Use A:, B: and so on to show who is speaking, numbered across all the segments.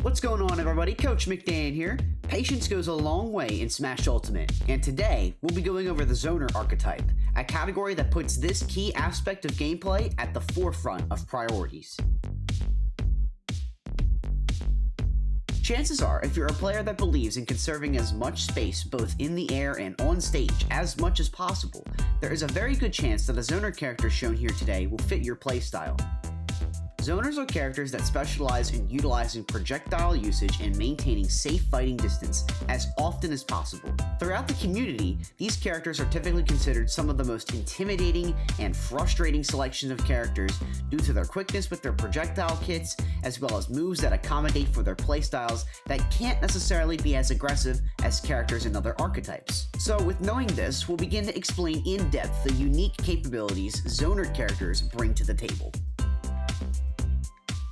A: What's going on, everybody? Coach MccDann here. Patience goes a long way in Smash Ultimate, and today we'll be going over the Zoner archetype, a category that puts this key aspect of gameplay at the forefront of priorities. Chances are, if you're a player that believes in conserving as much space both in the air and on stage as much as possible, there is a very good chance that a Zoner character shown here today will fit your playstyle. Zoners are characters that specialize in utilizing projectile usage and maintaining safe fighting distance as often as possible. Throughout the community, these characters are typically considered some of the most intimidating and frustrating selections of characters due to their quickness with their projectile kits, as well as moves that accommodate for their playstyles that can't necessarily be as aggressive as characters in other archetypes. So with knowing this, we'll begin to explain in depth the unique capabilities Zoner characters bring to the table.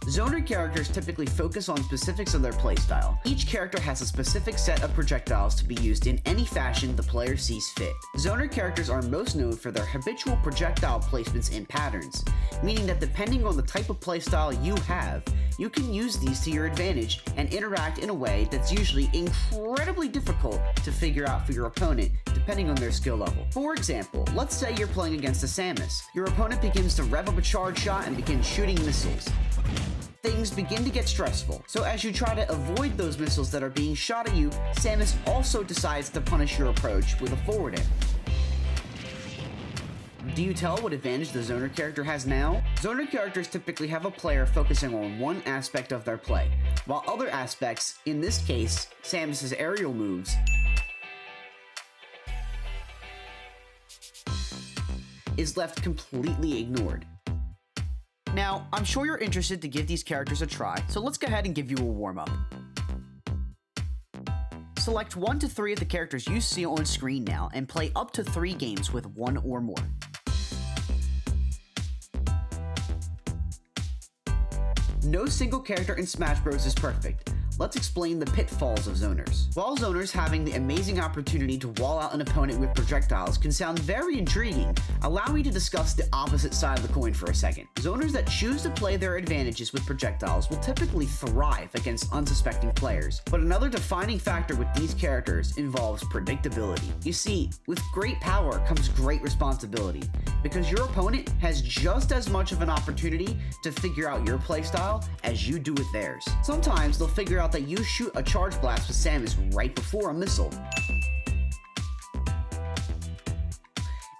A: Zoner characters typically focus on specifics of their playstyle. Each character has a specific set of projectiles to be used in any fashion the player sees fit. Zoner characters are most known for their habitual projectile placements and patterns, meaning that depending on the type of playstyle you have, you can use these to your advantage and interact in a way that's usually incredibly difficult to figure out for your opponent depending on their skill level. For example, let's say you're playing against a Samus. Your opponent begins to rev up a charge shot and begins shooting missiles. Things begin to get stressful, so as you try to avoid those missiles that are being shot at you, Samus also decides to punish your approach with a forward air. Do you tell what advantage the Zoner character has now? Zoner characters typically have a player focusing on one aspect of their play, while other aspects, in this case, Samus's aerial moves, is left completely ignored. Now, I'm sure you're interested to give these characters a try, so let's go ahead and give you a warm-up. Select 1 to 3 of the characters you see on screen now and play up to 3 games with one or more. No single character in Smash Bros is perfect. Let's explain the pitfalls of Zoners. While Zoners having the amazing opportunity to wall out an opponent with projectiles can sound very intriguing, allow me to discuss the opposite side of the coin for a second. Zoners that choose to play their advantages with projectiles will typically thrive against unsuspecting players, but another defining factor with these characters involves predictability. You see, with great power comes great responsibility, because your opponent has just as much of an opportunity to figure out your playstyle as you do with theirs. Sometimes they'll figure out that you shoot a charge blast with Samus right before a missile.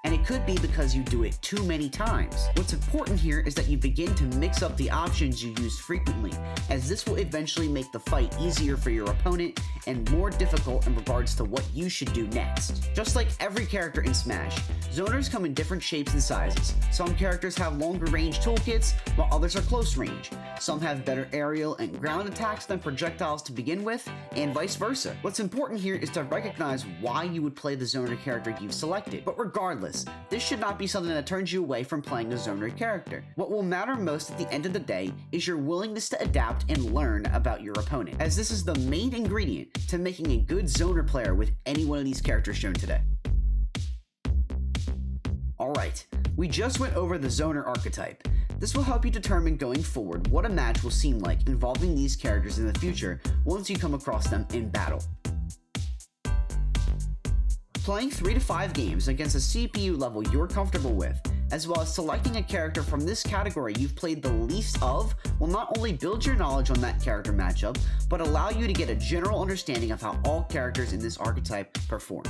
A: And it could be because you do it too many times. What's important here is that you begin to mix up the options you use frequently, as this will eventually make the fight easier for your opponent and more difficult in regards to what you should do next. Just like every character in Smash, Zoners come in different shapes and sizes. Some characters have longer range toolkits, while others are close range. Some have better aerial and ground attacks than projectiles to begin with, and vice versa. What's important here is to recognize why you would play the Zoner character you've selected. But regardless, this should not be something that turns you away from playing a Zoner character. What will matter most at the end of the day is your willingness to adapt and learn about your opponent, as this is the main ingredient to making a good Zoner player with any one of these characters shown today. Alright, we just went over the Zoner archetype. This will help you determine going forward what a match will seem like involving these characters in the future once you come across them in battle. Playing 3 to 5 games against a CPU level you're comfortable with, as well as selecting a character from this category you've played the least of, will not only build your knowledge on that character matchup, but allow you to get a general understanding of how all characters in this archetype perform.